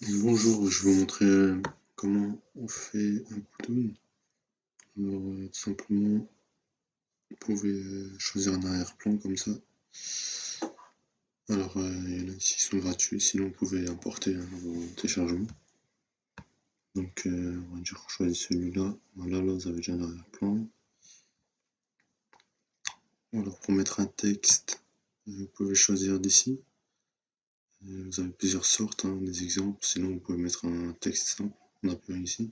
Bonjour, je vais vous montrer comment on fait un cartoon. Alors, tout simplement, vous pouvez choisir un arrière-plan comme ça. Alors, il y en a ici qui sont gratuits, sinon vous pouvez importer vos téléchargements. Donc, on va dire qu'on choisit celui-là. Voilà, là vous avez déjà un arrière-plan. Alors, pour mettre un texte, vous pouvez choisir d'ici. Vous avez plusieurs sortes, des exemples, sinon vous pouvez mettre un texte simple en appuyant ici.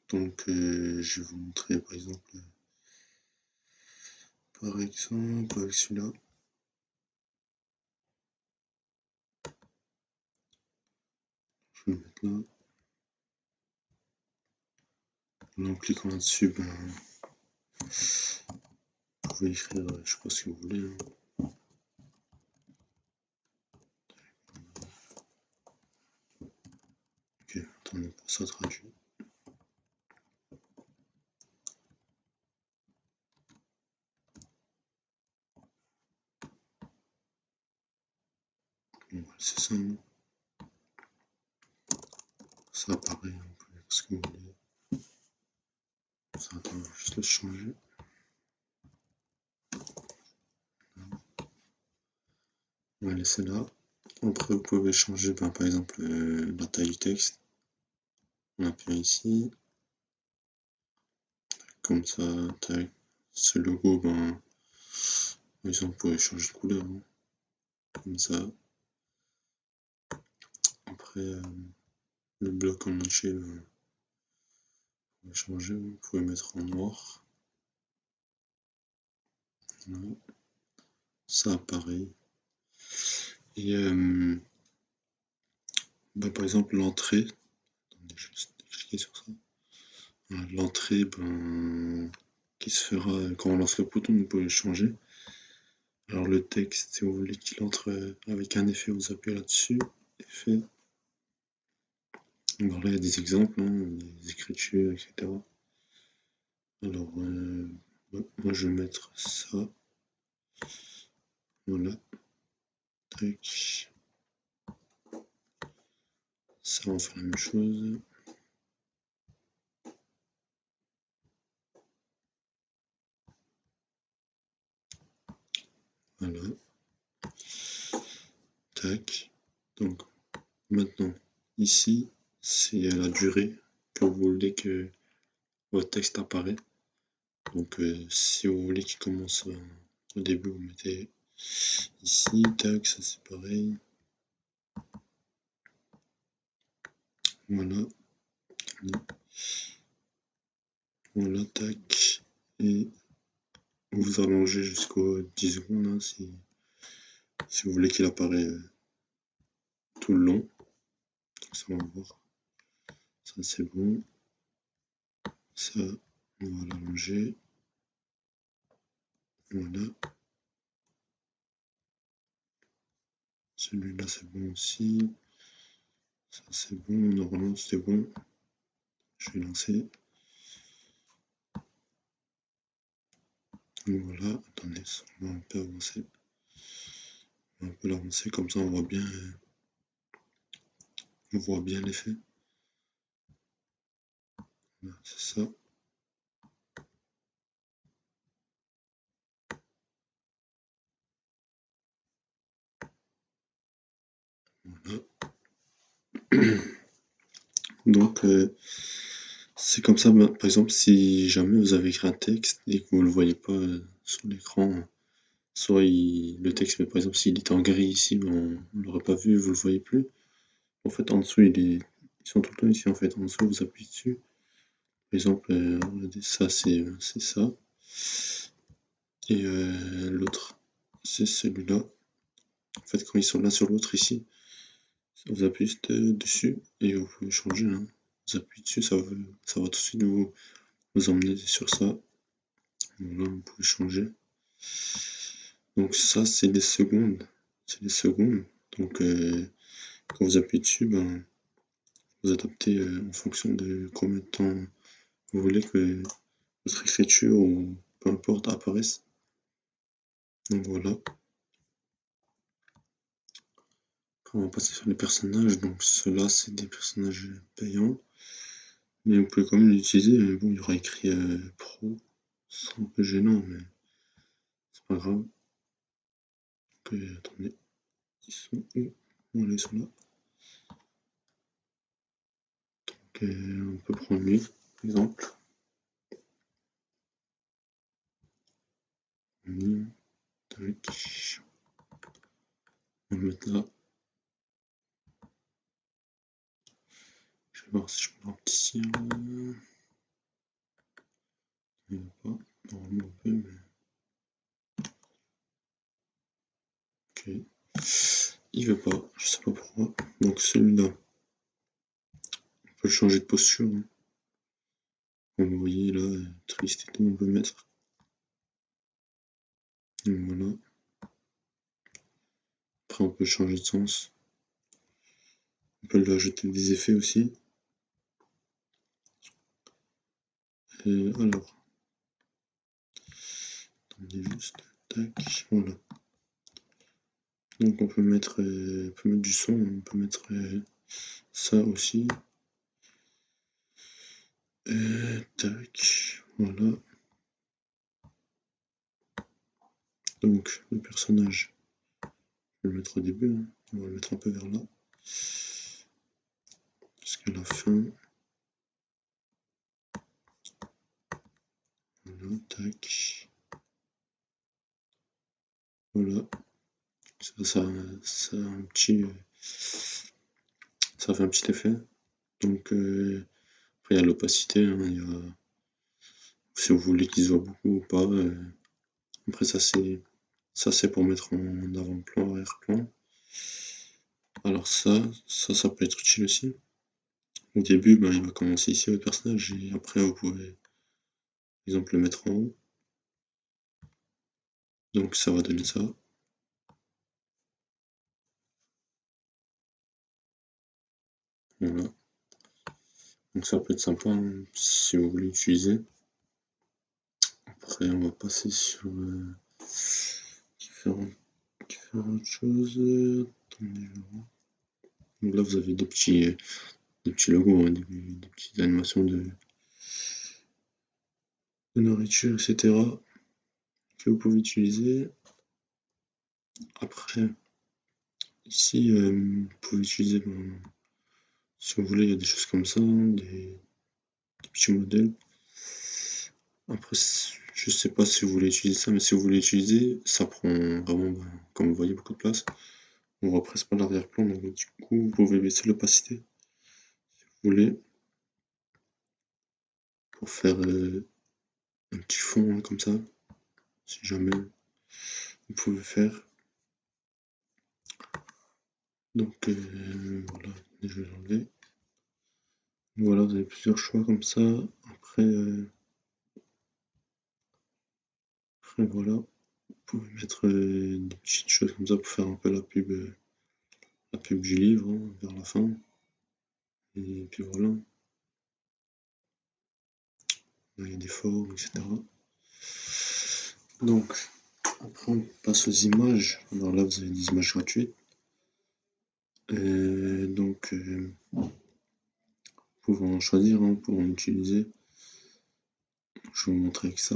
Donc, je vais vous montrer par exemple avec celui-là. Je vais le mettre là. Là, en cliquant là-dessus, vous pouvez écrire, je sais pas ce que vous voulez. Ok, attendez, pour ça traduit. Bon, c'est ça. Ça apparaît, vous pouvez faire ce que vous voulez. Ça, attends, juste le changer. On va laisser là. Après, vous pouvez changer, par exemple, la taille du texte. On appuie ici. Comme ça, taille. Ce logo, par exemple, vous pouvez changer de couleur. Comme ça. Après, le bloc en entier, vous pouvez changer. Vous pouvez mettre en noir. Voilà. Ça apparaît. Et par exemple l'entrée, je vais cliquer sur ça. L'entrée qui se fera quand on lance le bouton, vous pouvez le changer. Alors le texte, si vous voulez qu'il entre avec un effet, vous appuyez là-dessus, effet. Alors là il y a des exemples, des écritures, etc. Alors moi je vais mettre ça. Voilà. Tac. Ça on va faire la même chose. Voilà. Tac. Donc maintenant, ici, c'est la durée que vous voulez que votre texte apparaît. Donc si vous voulez qu'il commence au début, vous mettez ici, tac, ça c'est pareil. Voilà. Voilà, tac. Et vous allongez jusqu'aux 10 secondes si vous voulez qu'il apparaît tout le long. Donc ça on va voir. Ça c'est bon. Ça, on va l'allonger. Voilà. Celui-là c'est bon aussi. Ça c'est bon, normalement c'est bon. Je vais lancer. Voilà, attendez, on va un peu avancer. On va un peu l'avancer, comme ça on voit bien l'effet. Voilà, c'est ça. Voilà. Donc c'est comme ça, par exemple, si jamais vous avez écrit un texte et que vous ne le voyez pas sur l'écran, soit le texte, mais par exemple s'il est en gris ici, on ne l'aurait pas vu, vous ne le voyez plus. En fait en dessous, ils sont tout le temps ici en fait, en dessous vous appuyez dessus. Par exemple, ça c'est ça. Et l'autre, c'est celui-là. En fait, quand ils sont l'un sur l'autre ici, vous appuyez juste dessus et vous pouvez changer. Vous appuyez dessus, ça va tout de suite vous emmener sur ça. Voilà, vous pouvez changer. Donc ça, c'est les secondes. C'est les secondes. Donc quand vous appuyez dessus, vous adaptez en fonction de combien de temps vous voulez que votre écriture ou peu importe apparaisse. Donc voilà. On va passer sur les personnages, donc ceux-là c'est des personnages payants. Mais vous pouvez quand même l'utiliser, mais bon, il y aura écrit pro. C'est un peu gênant, mais c'est pas grave. Ok, attendez. Ils sont où? Voilà, ils sont là. Donc, on peut prendre lui, par exemple. Tac. On va le mettre là. Je vais voir si je peux rapetisser. Il ne va pas. Normalement, on peut, mais. Ok. Il veut pas, je sais pas pourquoi. Donc celui-là, on peut le changer de posture, hein. Comme vous voyez là, triste et tout, on peut mettre. Donc voilà. Après on peut changer de sens. On peut lui ajouter des effets aussi. Et alors, attendez juste, tac, voilà. Donc on peut mettre du son, on peut mettre ça aussi. Tac, voilà. Donc le personnage, je vais le mettre au début, hein. On va le mettre un peu vers là. Jusqu'à la fin. Voilà, tac. Voilà. Ça a un petit, ça fait un petit effet. Donc après il y a l'opacité, hein, si vous voulez qu'il se voit beaucoup ou pas. Après ça c'est pour mettre en avant-plan, arrière-plan. Alors ça peut être utile aussi. Au début, ben, il va commencer ici votre personnage et après vous pouvez par exemple le mettre en haut. Donc ça va donner ça. Voilà. Donc ça peut être sympa, hein, si vous voulez l'utiliser. Après on va passer sur différentes choses. Attendez, je vois. Donc là vous avez des petits logos, hein, des petites animations de nourriture, etc. que vous pouvez utiliser. Après, ici, vous pouvez utiliser, si vous voulez, il y a des choses comme ça, hein, des petits modèles. Après, je sais pas si vous voulez utiliser ça, mais si vous voulez utiliser, ça prend vraiment, comme vous voyez, beaucoup de place. On voit presque pas l'arrière-plan, donc du coup, vous pouvez baisser l'opacité, si vous voulez, pour faire un petit fond, hein, comme ça, si jamais vous pouvez faire. Donc voilà, je vais l'enlever. Voilà, vous avez plusieurs choix comme ça. Après, voilà, vous pouvez mettre des petites choses comme ça pour faire un peu la pub du livre, hein, vers la fin. Et puis voilà, il y a des formes, etc. Donc, après on passe aux images. Alors là, vous avez des images gratuites. Donc, vous pouvez en choisir, hein, pour en utiliser. Je vais vous montrer avec ça.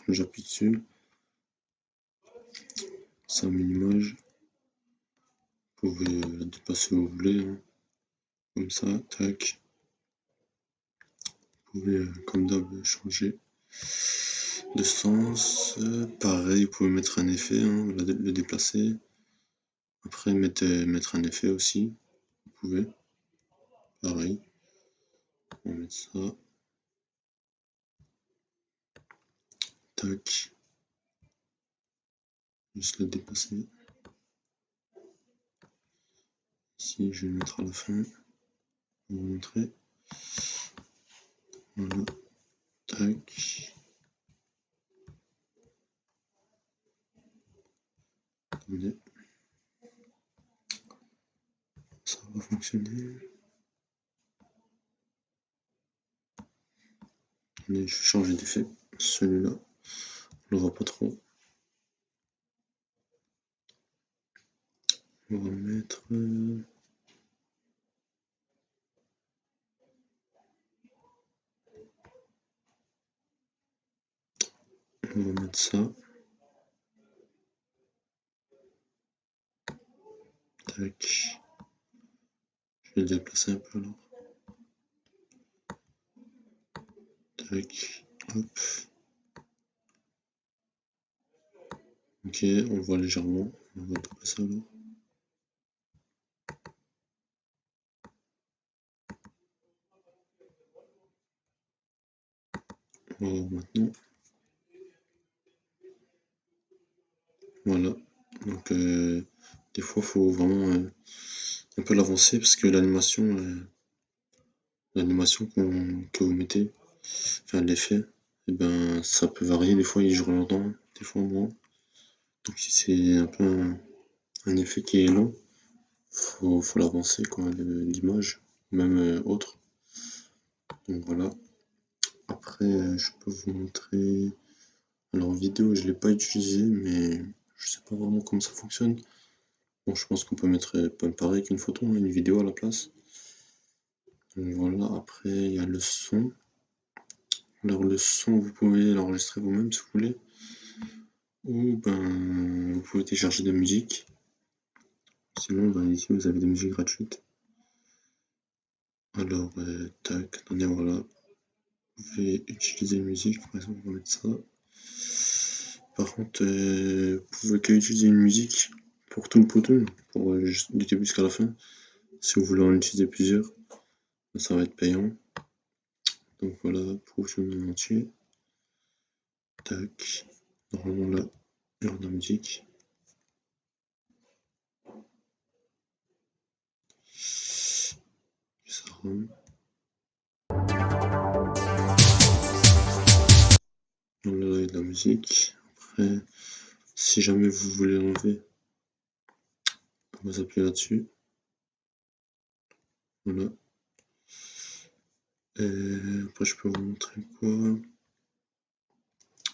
J'appuie dessus. Ça met une image. Vous pouvez la dépasser où vous voulez, hein. Comme ça, tac. Vous pouvez, comme d'hab, changer de sens. Pareil, vous pouvez mettre un effet, hein, le déplacer. Après, mettre un effet aussi. Vous pouvez. Pareil. On va mettre ça. Tac. Juste le déplacer. Ici, je vais le mettre à la fin. On va montrer. Voilà. Tac. Attendez. Ça va fonctionner. Attendez, je vais changer d'effet. Celui-là, on le voit pas trop. On va mettre... on va mettre ça. Tac. Je vais le déplacer un peu alors. Tac. Hop. Ok, on le voit légèrement. On va tout passer alors. On va voir maintenant. Voilà. Donc des fois, il faut vraiment un peu l'avancer parce que l'animation que vous mettez, enfin l'effet, et ben ça peut varier. Des fois, il joue longtemps, des fois moins. Donc si c'est un peu un effet qui est long, faut l'avancer quoi, l'image, même autre. Donc voilà. Après, je peux vous montrer. Alors en vidéo, je l'ai pas utilisé, mais je sais pas vraiment comment ça fonctionne. Bon, je pense qu'on peut mettre pareil qu'une photo, hein, une vidéo à la place. Donc voilà. Après, il y a le son. Alors le son, vous pouvez l'enregistrer vous-même si vous voulez, ou ben vous pouvez télécharger des musiques. Sinon, ben, ici vous avez des musiques gratuites. Alors, tac, attendez, voilà. Vous pouvez utiliser une musique, par exemple, on va mettre ça. Par contre, vous pouvez qu'utiliser une musique pour tout le poteau, pour du début jusqu'à la fin. Si vous voulez en utiliser plusieurs, ça va être payant. Donc voilà, pour le entier. Tac. Normalement là, il y a la musique. Ça rend. Donc là, il y a de la musique. Après, si jamais vous voulez l'enlever, vous appuyez là-dessus. Voilà. Après, je peux vous montrer quoi.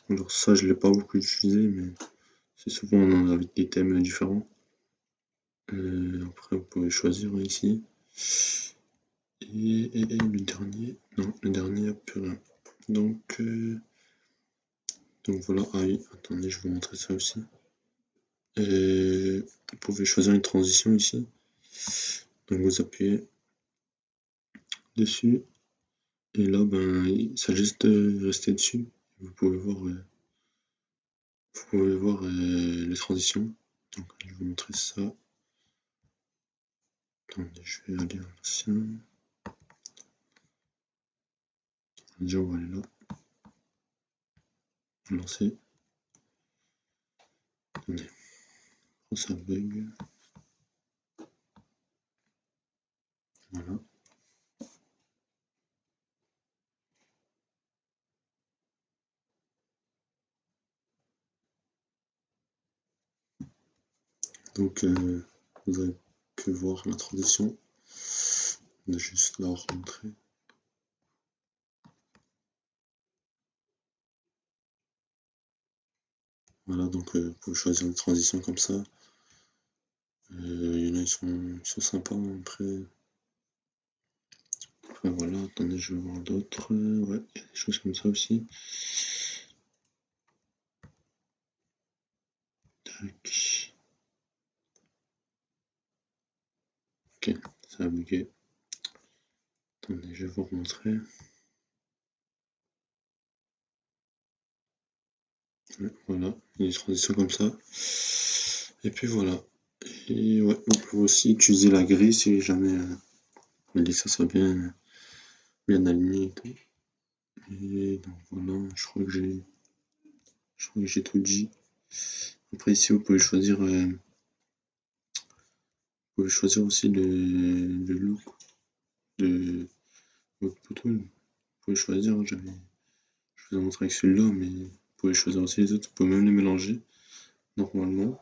Alors ça, je l'ai pas beaucoup utilisé, mais c'est souvent avec des thèmes différents. Après, vous pouvez choisir ici. Et le dernier, non, le dernier, plus rien. Donc voilà, ah oui, attendez, je vais vous montrer ça aussi. Vous pouvez choisir une transition ici. Donc vous appuyez dessus. Et là, ben, ça juste rester dessus. Vous pouvez voir les transitions. Donc, je vais vous montrer ça. Attendez, je vais aller à l'ancien. Déjà, on va aller là. Lancer. Attendez. Oh, ça bug. Voilà. Donc, vous avez pu voir la transition. On a juste la remontrer. Voilà, donc vous pouvez choisir une transition comme ça. Il y en a, ils sont sympas. Après, voilà, attendez, je vais voir d'autres. Ouais, il y a des choses comme ça aussi. Tac. Ok, ça a bugué. Attendez, je vais vous remontrer. Ouais, voilà, il y a des transitions comme ça. Et puis voilà. Et ouais, on peut aussi utiliser la grille si jamais on dit que ça soit bien aligné et tout. Et donc voilà, je crois que j'ai tout dit. Après ici vous pouvez choisir aussi le look de votre photo. Vous pouvez choisir, je vous ai montré avec celui-là, mais vous pouvez choisir aussi les autres, vous pouvez même les mélanger normalement.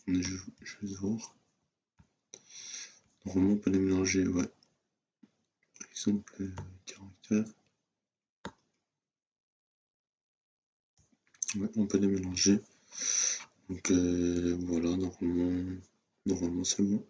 Je vais voir. Normalement on peut les mélanger, ouais. Par exemple, caractère. Ouais, on peut les mélanger. Donc voilà, normalement c'est bon.